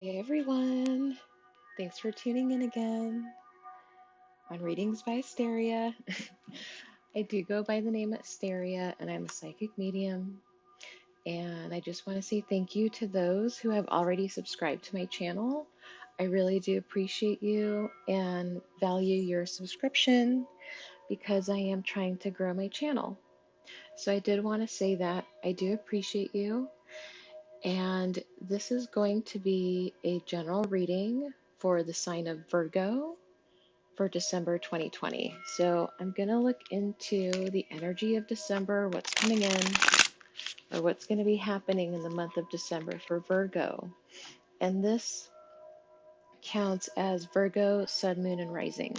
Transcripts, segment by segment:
Hey everyone, thanks for tuning in again on Readings by Asteria. I do go by the name Asteria and I'm a psychic medium. And I just want to say thank you to those who have already subscribed to my channel. I really do appreciate you and value your subscription because I am trying to grow my channel. So I did want to say that I do appreciate you. And this is going to be a general reading for the sign of Virgo for December 2020. So I'm going to look into the energy of December, what's coming in, or what's going to be happening in the month of December for Virgo. And this counts as Virgo, Sun, Moon, and Rising.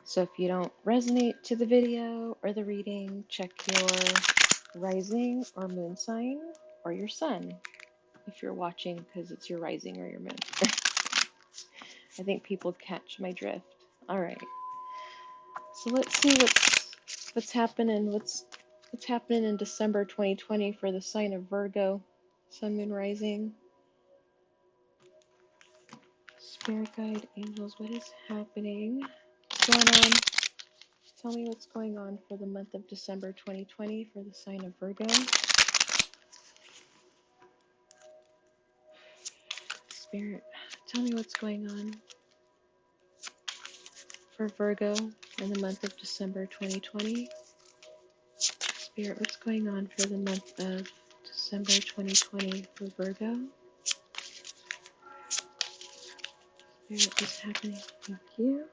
So if you don't resonate to the video or the reading, check your rising or moon sign or your sun if you're watching because it's your rising or your moon. I think people catch my drift. All right. So let's see what's happening. What's happening in December 2020 for the sign of Virgo, Sun, Moon, Rising. Spirit guide, angels, what is happening? What's going on? Tell me what's going on for the month of December 2020 for the sign of Virgo. Spirit, tell me what's going on for Virgo in the month of December 2020. Spirit, what's going on for the month of December 2020 for Virgo? Spirit, what's happening? Thank you.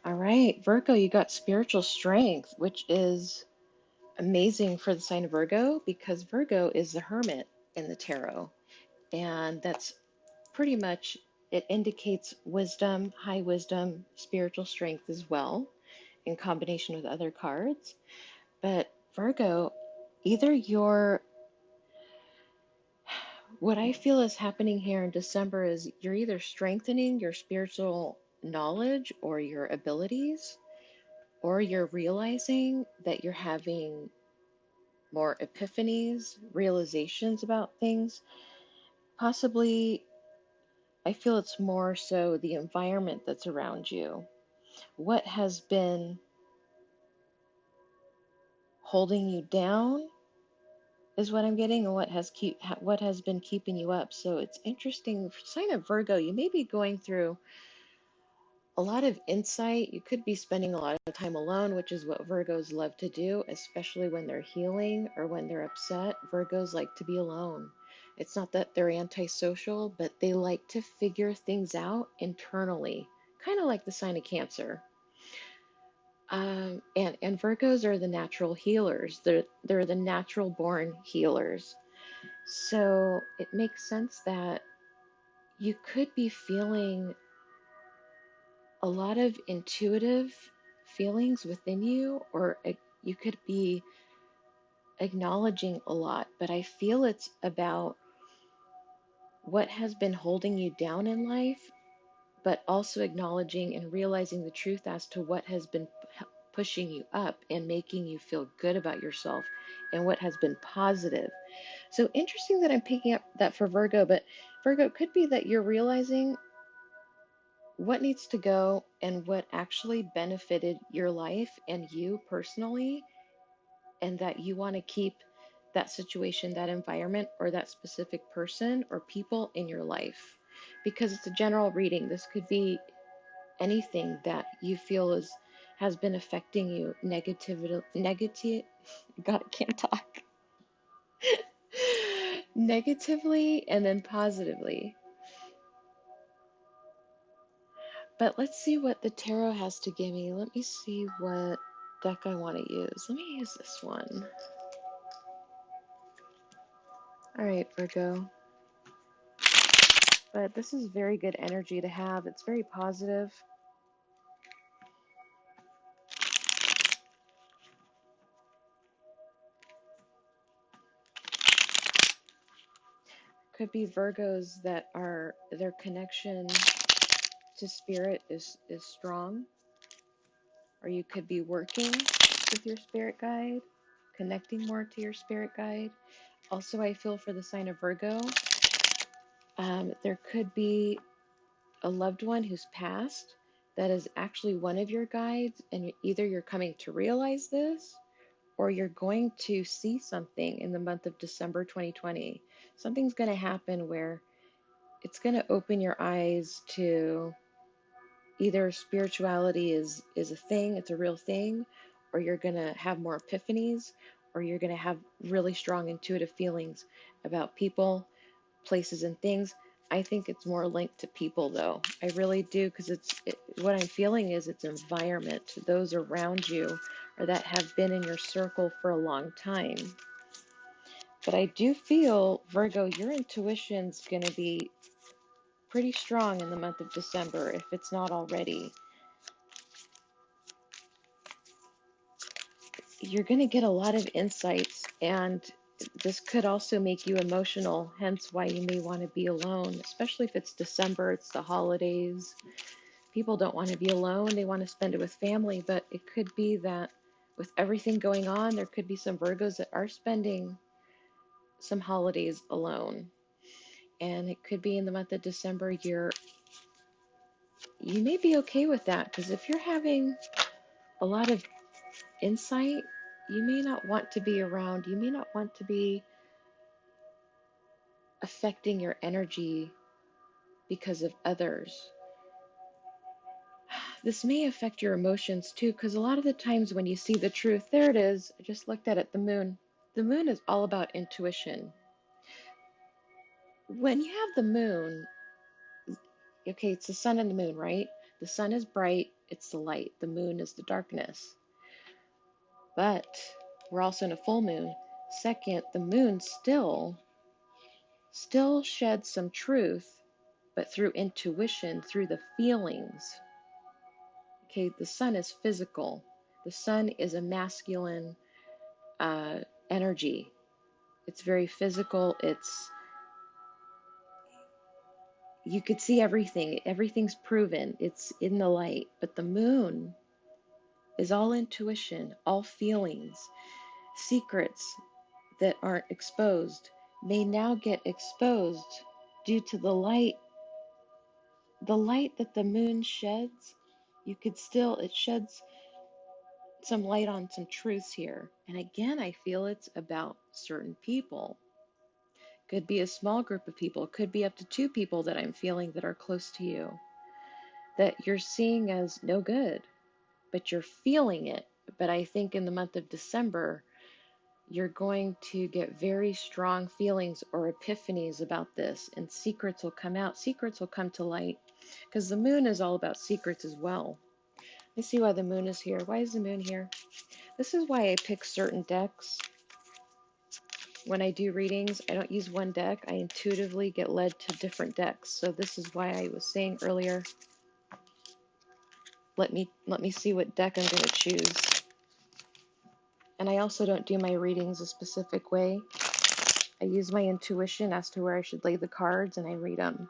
All right, Virgo, you got spiritual strength, which is amazing for the sign of Virgo because Virgo is the hermit in the tarot. And that's pretty much, it indicates wisdom, high wisdom, spiritual strength as well, in combination with other cards. But Virgo, either what I feel is happening here in December is you're either strengthening your spiritual knowledge or your abilities, or you're realizing that you're having more epiphanies, realizations about things. Possibly, I feel it's more so the environment that's around you. What has been holding you down is what I'm getting, and what has been keeping you up. So it's interesting. Sign of Virgo, you may be going through a lot of insight. You could be spending a lot of time alone, which is what Virgos love to do, especially when they're healing or when they're upset. Virgos like to be alone. It's not that they're antisocial, but they like to figure things out internally, kind of like the sign of Cancer. And Virgos are the natural healers. They're the natural born healers. So it makes sense that you could be feeling a lot of intuitive feelings within you, or you could be acknowledging a lot, but I feel it's about what has been holding you down in life, but also acknowledging and realizing the truth as to what has been pushing you up and making you feel good about yourself and what has been positive. So interesting that I'm picking up that for Virgo, but Virgo, it could be that you're realizing what needs to go and what actually benefited your life and you personally, and that you want to keep that situation, that environment, or that specific person or people in your life. Because it's a general reading. This could be anything that you feel has been affecting you God, I can't talk. Negatively and then positively. But let's see what the tarot has to give me. Let me see what deck I want to use. Let me use this one. All right, Virgo. But this is very good energy to have. It's very positive. Could be Virgos that are, their connection to spirit is strong. Or you could be working with your spirit guide, connecting more to your spirit guide. Also, I feel for the sign of Virgo, There could be a loved one who's passed that is actually one of your guides, and either you're coming to realize this or you're going to see something in the month of December 2020. Something's going to happen where it's going to open your eyes to either spirituality is a thing, it's a real thing, or you're going to have more epiphanies, or you're going to have really strong intuitive feelings about people, places, and things. I think it's more linked to people, though. I really do, because what I'm feeling is it's environment, those around you, or that have been in your circle for a long time. But I do feel, Virgo, your intuition's going to be pretty strong in the month of December, if it's not already. You're going to get a lot of insights, and this could also make you emotional, hence why you may want to be alone, especially if it's December, it's the holidays. People don't want to be alone, they want to spend it with family, but it could be that with everything going on, there could be some Virgos that are spending some holidays alone. And it could be in the month of December, you may be okay with that, because if you're having a lot of insight, you may not want to be around, you may not want to be affecting your energy because of others. This may affect your emotions too, because a lot of the times when you see the truth, there it is, I just looked at it, the moon. The moon is all about intuition. When you have the moon, okay, it's the sun and the moon, right? The sun is bright, it's the light. The moon is the darkness. But we're also in a full moon. Second, the moon still sheds some truth, but through intuition, through the feelings. Okay, the sun is physical. The sun is a masculine energy. It's very physical. You could see everything. Everything's proven. It's in the light. But the moon is all intuition, all feelings, secrets that aren't exposed may now get exposed due to the light that the moon sheds. It sheds some light on some truths here. And again, I feel it's about certain people. Could be a small group of people, could be up to 2 people that I'm feeling that are close to you, that you're seeing as no good, but you're feeling it. But I think in the month of December, you're going to get very strong feelings or epiphanies about this, and secrets will come out, secrets will come to light, because the moon is all about secrets as well. Let's see why the moon is here. Why is the moon here? This is why I pick certain decks. When I do readings, I don't use one deck. I intuitively get led to different decks. So this is why I was saying earlier, let me see what deck I'm going to choose. And I also don't do my readings a specific way. I use my intuition as to where I should lay the cards, and I read them.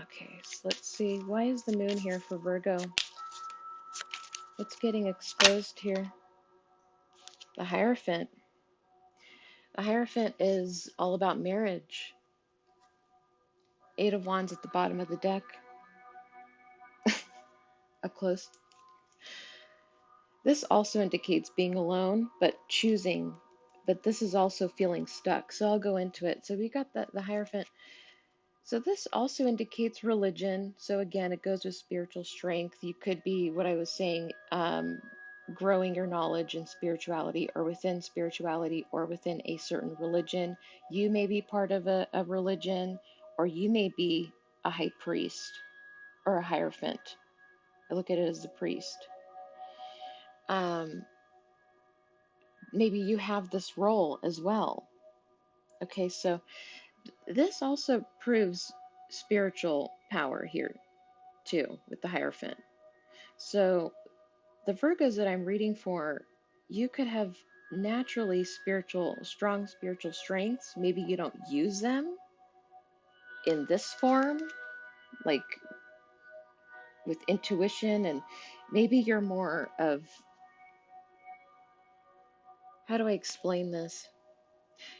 Okay, so let's see. Why is the moon here for Virgo? What's getting exposed here? The Hierophant. The Hierophant is all about marriage. 8 of Wands at the bottom of the deck. Up close. This also indicates being alone, but choosing. But this is also feeling stuck. So I'll go into it. So we got the Hierophant. So this also indicates religion. So again, it goes with spiritual strength. You could be, what I was saying, growing your knowledge in spirituality, or within spirituality, or within a certain religion. You may be part of a religion, or you may be a high priest or a Hierophant. I look at it as the priest. Maybe you have this role as well. Okay, so this also proves spiritual power here too with the Hierophant. So the Virgos that I'm reading for, you could have naturally strong spiritual strengths. Maybe you don't use them in this form, like with intuition, and maybe you're more of, how do I explain this?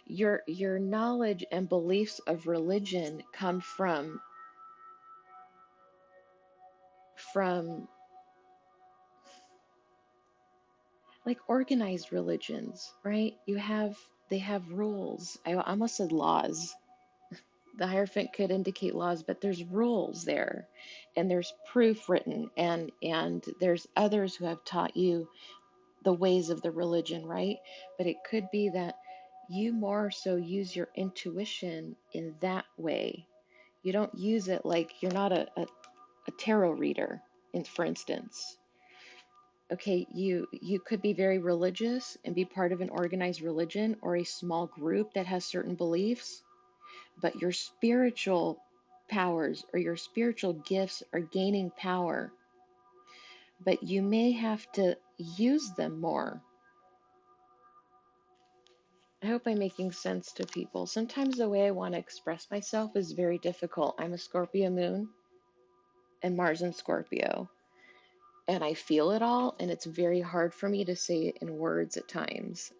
Your knowledge and beliefs of religion come from like organized religions, right? They have rules. I almost said laws. The Hierophant could indicate laws, but there's rules there, and there's proof written, and there's others who have taught you the ways of the religion, right? But it could be that you more so use your intuition in that way. You don't use it like you're not a tarot reader, for instance. Okay, you could be very religious and be part of an organized religion or a small group that has certain beliefs, but your spiritual powers or your spiritual gifts are gaining power, but you may have to use them more. I hope I'm making sense to people. Sometimes the way I want to express myself is very difficult. I'm a Scorpio moon and Mars in Scorpio, and I feel it all, and it's very hard for me to say it in words at times.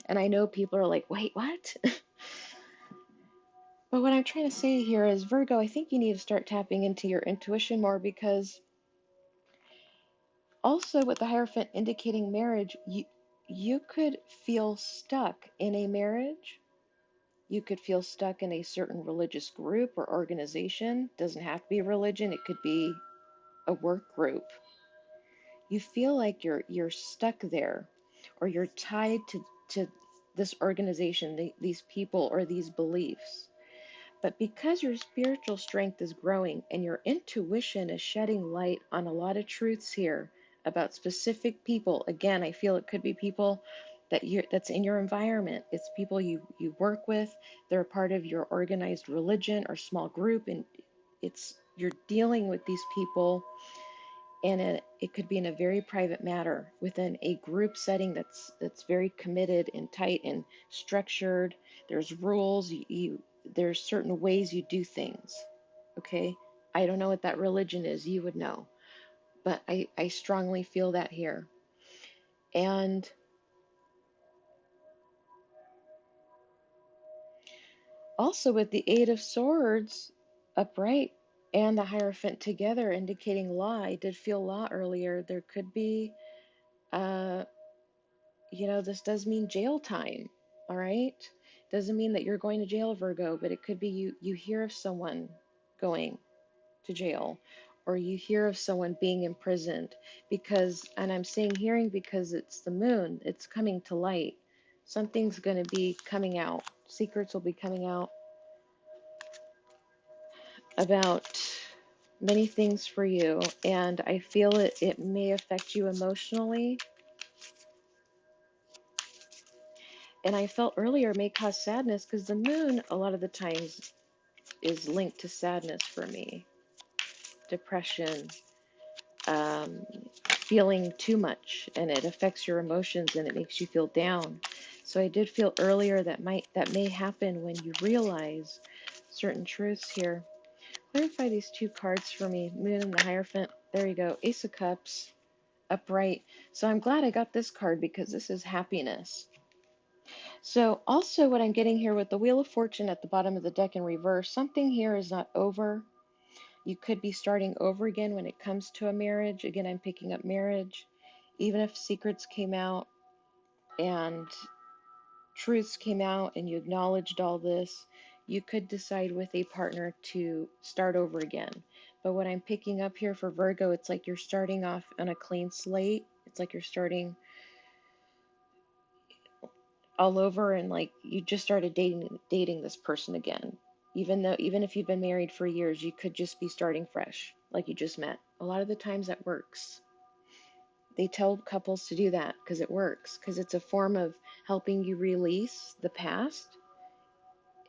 And I know people are like, wait, what? But what I'm trying to say here is, Virgo, I think you need to start tapping into your intuition more, because also with the Hierophant indicating marriage, you could feel stuck in a marriage. You could feel stuck in a certain religious group or organization. Doesn't have to be a religion, it could be a work group. You feel like you're stuck there, or you're tied to this organization, these people, or these beliefs. But because your spiritual strength is growing and your intuition is shedding light on a lot of truths here about specific people, again, I feel it could be people that's in your environment. It's people you work with. They're a part of your organized religion or small group, and you're dealing with these people, and it could be in a very private matter within a group setting that's very committed and tight and structured. There's rules. There's certain ways you do things. Okay, I don't know what that religion is. You would know, but I strongly feel that here. And also with the Eight of Swords upright and the Hierophant together indicating law, I did feel law earlier. There could be uh this does mean jail time, all right? Doesn't mean that you're going to jail, Virgo, but it could be you hear of someone going to jail, or you hear of someone being imprisoned because, and I'm saying hearing because it's the moon, it's coming to light. Something's going to be coming out. Secrets will be coming out about many things for you, and I feel it may affect you emotionally. And I felt earlier may cause sadness because the moon, a lot of the times, is linked to sadness for me, depression, um, feeling too much, and it affects your emotions and it makes you feel down. So I did feel earlier that may happen when you realize certain truths here. Clarify these two cards for me, Moon and the Hierophant. There you go, Ace of Cups, upright. So I'm glad I got this card because this is happiness. So also what I'm getting here with the Wheel of Fortune at the bottom of the deck in reverse, something here is not over. You could be starting over again when it comes to a marriage. Again, I'm picking up marriage. Even if secrets came out and truths came out and you acknowledged all this, you could decide with a partner to start over again. But what I'm picking up here for Virgo, it's like you're starting off on a clean slate. It's like you're starting all over, and like you just started dating this person again. Even if you've been married for years, you could just be starting fresh, like you just met. A lot of the times that works. They tell couples to do that because it works, because it's a form of helping you release the past,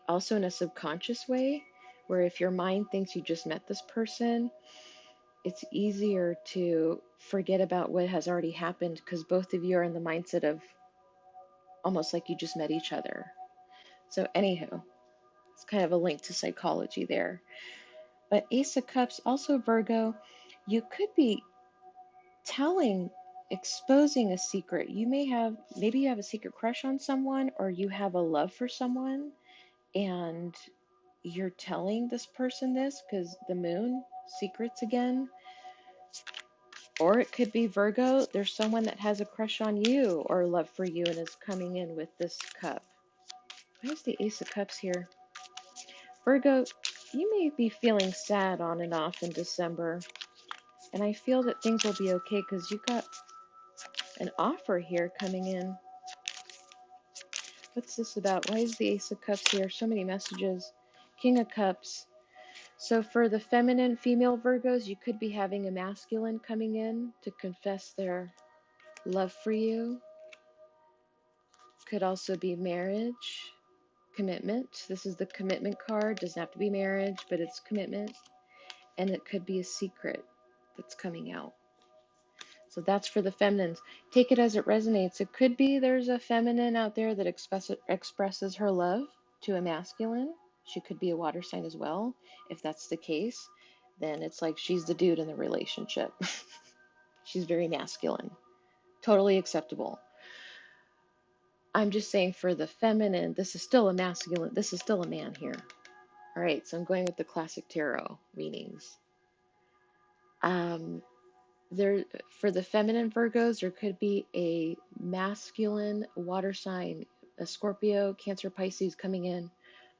also in a subconscious way, where if your mind thinks you just met this person, it's easier to forget about what has already happened because both of you are in the mindset of almost like you just met each other. So anywho, it's kind of a link to psychology there. But Ace of Cups, also Virgo, you could be telling exposing a secret. Maybe you have a secret crush on someone, or you have a love for someone, and you're telling this person this because the moon, secrets again. Or it could be Virgo, there's someone that has a crush on you or love for you and is coming in with this cup. Why is the Ace of Cups here? Virgo, you may be feeling sad on and off in December. And I feel that things will be okay because you got an offer here coming in. What's this about? Why is the Ace of Cups here? So many messages. King of Cups. So for the feminine, female Virgos, you could be having a masculine coming in to confess their love for you. Could also be marriage, commitment. This is the commitment card. Doesn't have to be marriage, but it's commitment. And it could be a secret that's coming out. So that's for the feminines. Take it as it resonates. It could be there's a feminine out there that expresses her love to a masculine. She could be a water sign as well. If that's the case, then it's like she's the dude in the relationship. She's very masculine. Totally acceptable. I'm just saying for the feminine, this is still a masculine. This is still a man here. All right, so I'm going with the classic tarot readings. There, for the feminine Virgos, there could be a masculine water sign, a Scorpio, Cancer, Pisces coming in,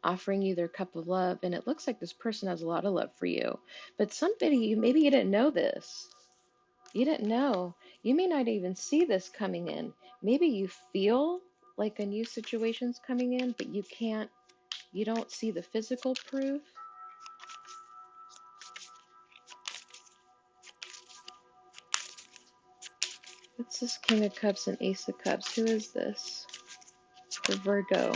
offering you their cup of love. And it looks like this person has a lot of love for you. But somebody, maybe you didn't know this. You didn't know. You may not even see this coming in. Maybe you feel like a new situation's coming in, but you don't see the physical proof. What's this King of Cups and Ace of Cups? Who is this? The Virgo.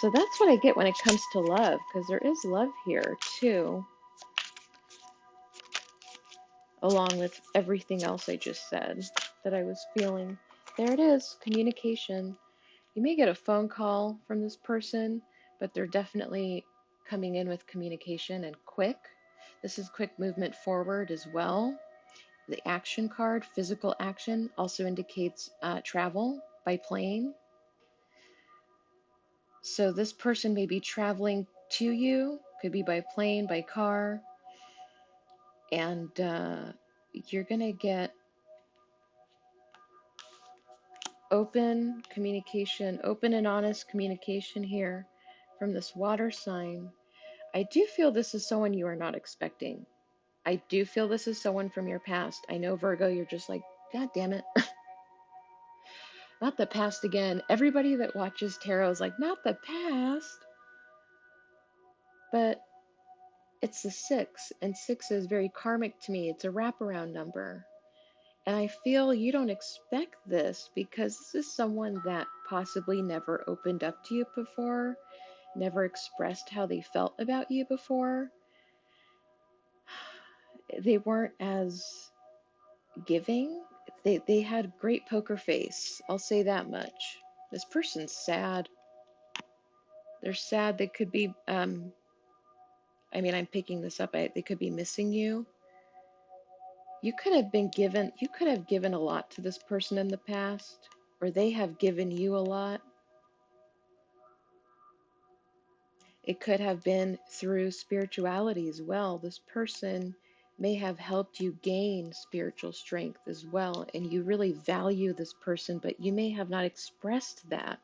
So that's what I get when it comes to love, because there is love here too, along with everything else I just said that I was feeling. There it is, communication. You may get a phone call from this person, but they're definitely coming in with communication and quick. This is quick movement forward as well. The action card, physical action, also indicates travel by plane. So this person may be traveling to you, could be by plane, by car, and you're going to get open communication, open and honest communication here from this water sign. I do feel this is someone you are not expecting. I do feel this is someone from your past. I know, Virgo, you're just like, God damn it. Not the past again. Everybody that watches tarot is like, not the past. But it's the 6, and 6 is very karmic to me. It's a wraparound number. And I feel you don't expect this because this is someone that possibly never opened up to you before, never expressed how they felt about you before. They weren't as giving. They had great poker face. I'll say that much. This person's sad. They're sad. They could be, I'm picking this up. They could be missing you. You could have given a lot to this person in the past, or they have given you a lot. It could have been through spirituality as well. This person may have helped you gain spiritual strength as well, and you really value this person, but you may have not expressed that,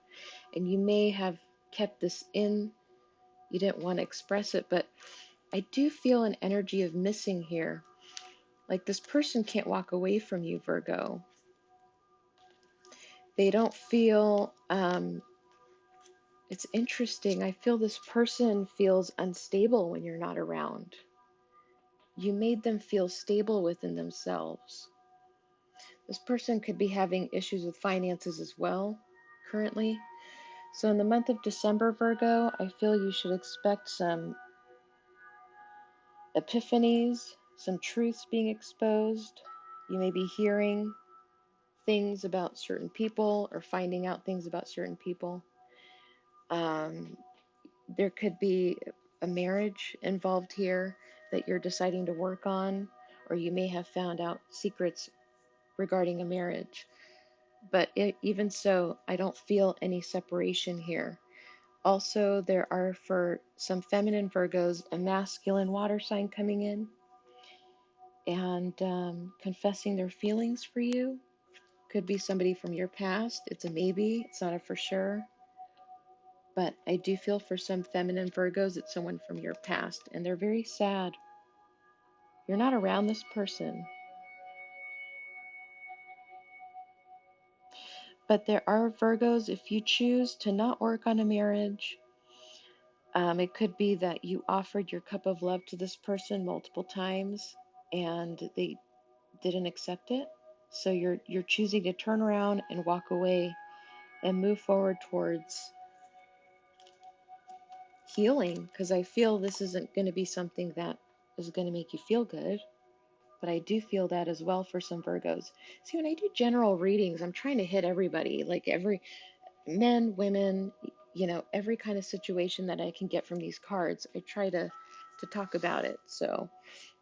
and you may have kept this in. You didn't want to express it, but I do feel an energy of missing here. Like this person can't walk away from you, Virgo. They don't feel, it's interesting. I feel this person feels unstable when you're not around. You made them feel stable within themselves. This person could be having issues with finances as well currently. So in the month of December, Virgo, I feel you should expect some epiphanies, some truths being exposed. You may be hearing things about certain people or finding out things about certain people. There could be a marriage involved here that you're deciding to work on, or you may have found out secrets regarding a marriage. But even so, I don't feel any separation here. Also, there are for some feminine Virgos a masculine water sign coming in and confessing their feelings for you. Could be somebody from your past. It's a maybe, it's not a for sure. But I do feel for some feminine Virgos, it's someone from your past, and they're very sad. You're not around this person. But there are Virgos, if you choose to not work on a marriage, it could be that you offered your cup of love to this person multiple times and they didn't accept it. So you're choosing to turn around and walk away and move forward towards healing, because I feel this isn't going to be something that is going to make you feel good. But I do feel that as well for some Virgos. See, when I do general readings, I'm trying to hit everybody, like every men, women, every kind of situation that I can get from these cards. I try to talk about it. So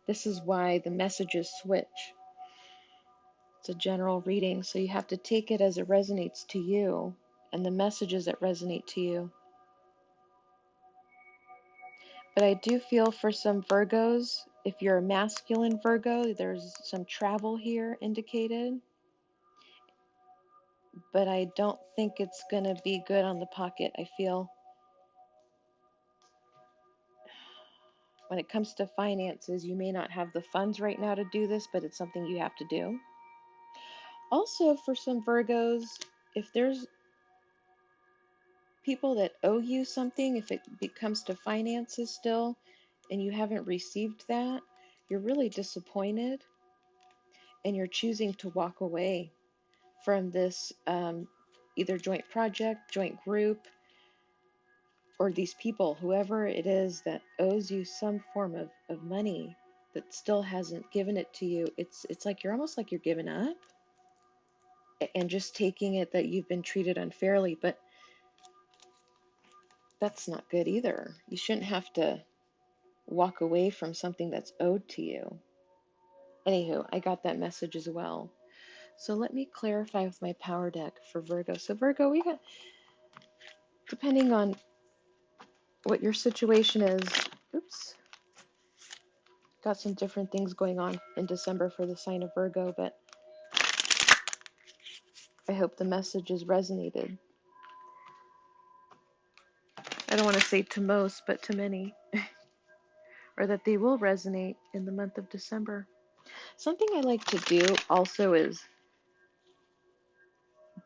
this is why the messages switch. It's a general reading, so you have to take it as it resonates to you and the messages that resonate to you. But I do feel for some Virgos, if you're a masculine Virgo, there's some travel here indicated. But I don't think it's going to be good on the pocket. I feel when it comes to finances, you may not have the funds right now to do this, but it's something you have to do. Also, for some Virgos, if there's people that owe you something, if it comes to finances still, and you haven't received that, you're really disappointed and you're choosing to walk away from this either joint project, joint group, or these people, whoever it is that owes you some form of money that still hasn't given it to you. It's like you're almost like you're giving up and just taking it that you've been treated unfairly, but that's not good either. You shouldn't have to walk away from something that's owed to you. Anywho, I got that message as well. So let me clarify with my power deck for Virgo. So Virgo, we got, depending on what your situation is, oops, got some different things going on in December for the sign of Virgo, but I hope the messages resonated. I don't want to say to most, but to many, or that they will resonate in the month of December. Something I like to do also is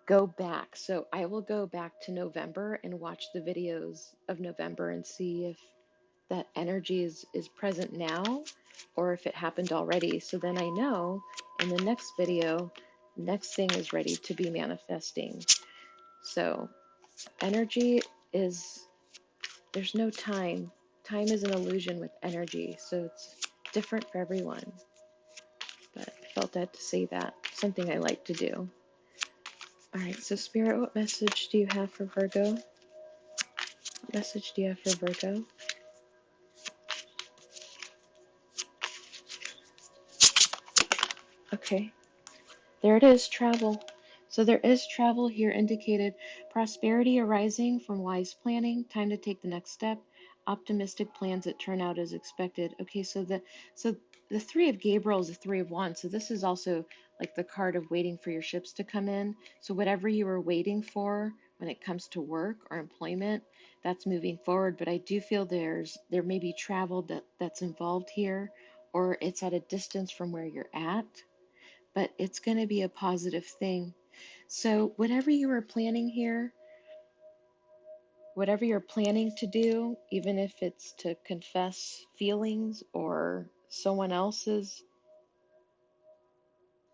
go back. So I will go back to November and watch the videos of November and see if that energy is present now or if it happened already. So then I know in the next video, next thing is ready to be manifesting. So energy is, there's no time. Time is an illusion with energy. So it's different for everyone. But I felt that to say that. Something I like to do. All right, so Spirit, what message do you have for Virgo? What message do you have for Virgo? Okay, there it is, travel. So there is travel here indicated. Prosperity arising from wise planning, time to take the next step, optimistic plans that turn out as expected. Okay, so the Three of Gabriel is the Three of Wands. So this is also like the card of waiting for your ships to come in. So whatever you were waiting for when it comes to work or employment, that's moving forward. But I do feel there may be travel that's involved here, or it's at a distance from where you're at, but it's going to be a positive thing. So whatever you are planning here, whatever you're planning to do, even if it's to confess feelings or someone else's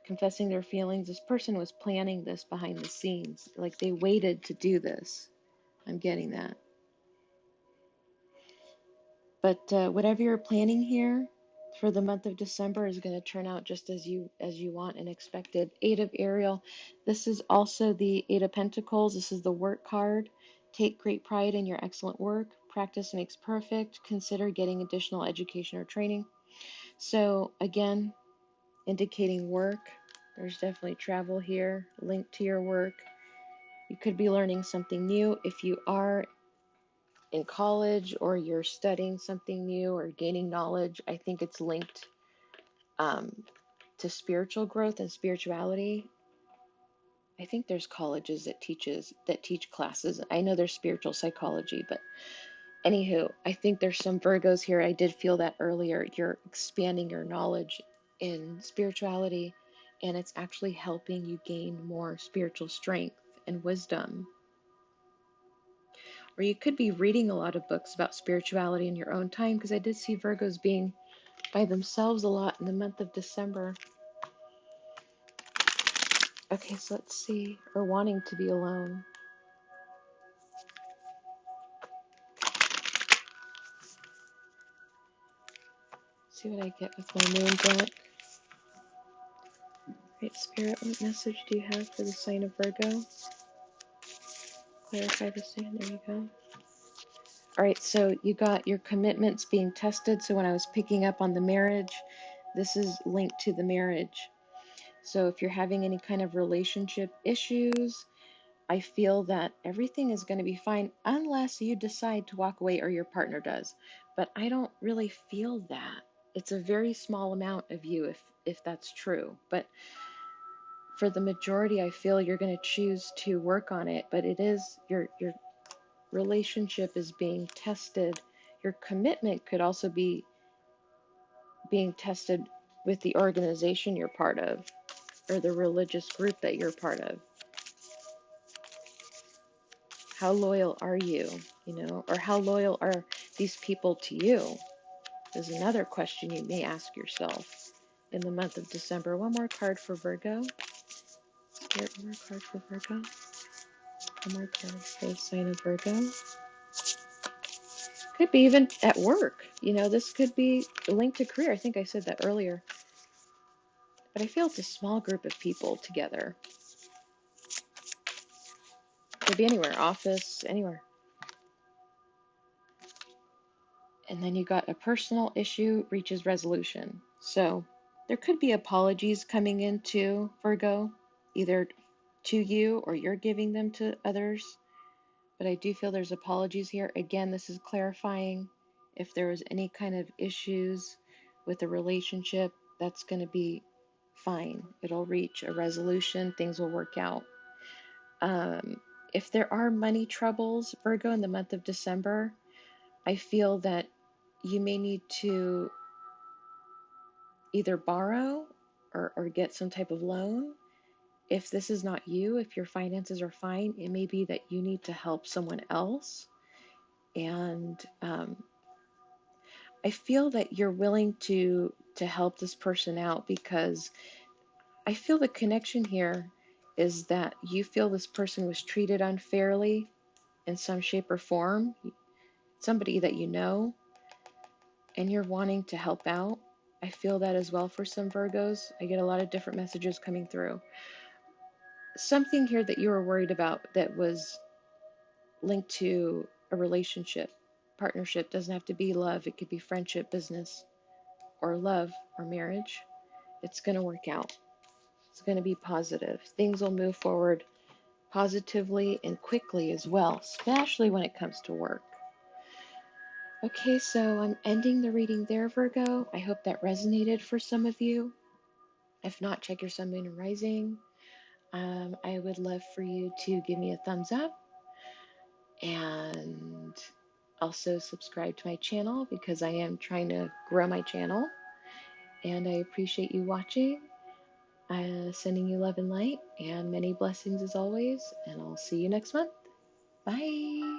confessing their feelings, this person was planning this behind the scenes. Like they waited to do this. I'm getting that. But whatever you're planning here for the month of December is going to turn out just as you want and expected. Eight of Ariel. This is also the Eight of Pentacles. This is the work card. Take great pride in your excellent work. Practice makes perfect. Consider getting additional education or training. So again, indicating work. There's definitely travel here linked to your work. You could be learning something new. If you are in college or you're studying something new or gaining knowledge, I think it's linked um, to spiritual growth and spirituality. I think there's colleges that teach classes. I know there's spiritual psychology, but anywho, I think there's some Virgos here. I did feel that earlier. You're expanding your knowledge in spirituality, and it's actually helping you gain more spiritual strength and wisdom. Or you could be reading a lot of books about spirituality in your own time, because I did see Virgos being by themselves a lot in the month of December. Okay, so let's see. Or wanting to be alone. See what I get with my moon deck. Right, Spirit, what message do you have for the sign of Virgo? Clarify the sign. There you go. All right, so you got your commitments being tested. So when I was picking up on the marriage, this is linked to the marriage. So if you're having any kind of relationship issues, I feel that everything is going to be fine unless you decide to walk away or your partner does. But I don't really feel that. It's a very small amount of you if that's true. But for the majority, I feel you're going to choose to work on it. But it is your relationship is being tested. Your commitment could also be being tested with the organization you're part of or the religious group that you're part of. How loyal are you, or how loyal are these people to you is another question you may ask yourself in the month of December. One more card for Virgo. Spirit, one more card for Virgo. One more card for the sign of Virgo. Could be even at work. This could be linked to career. I think I said that earlier. But I feel it's a small group of people together. Could be anywhere, office, anywhere. And then you got a personal issue reaches resolution. So there could be apologies coming into Virgo, either to you or you're giving them to others. But I do feel there's apologies here. Again, this is clarifying if there was any kind of issues with the relationship, that's going to be fine. It'll reach a resolution. Things will work out. If there are money troubles, Virgo, in the month of December, I feel that you may need to either borrow or get some type of loan. If this is not you, if your finances are fine, it may be that you need to help someone else. And I feel that you're willing to help this person out, because I feel the connection here is that you feel this person was treated unfairly in some shape or form, somebody that you know, and you're wanting to help out. I feel that as well for some Virgos. I get a lot of different messages coming through. Something here that you were worried about that was linked to a relationship, partnership, doesn't have to be love. It could be friendship, business, or love or marriage. It's going to work out. It's going to be positive. Things will move forward positively and quickly as well, especially when it comes to work. Okay, so I'm ending the reading there, Virgo. I hope that resonated for some of you. If not, check your sun, moon, and rising. I would love for you to give me a thumbs up and also subscribe to my channel, because I am trying to grow my channel. And I appreciate you watching. Sending you love and light and many blessings as always. And I'll see you next month. Bye.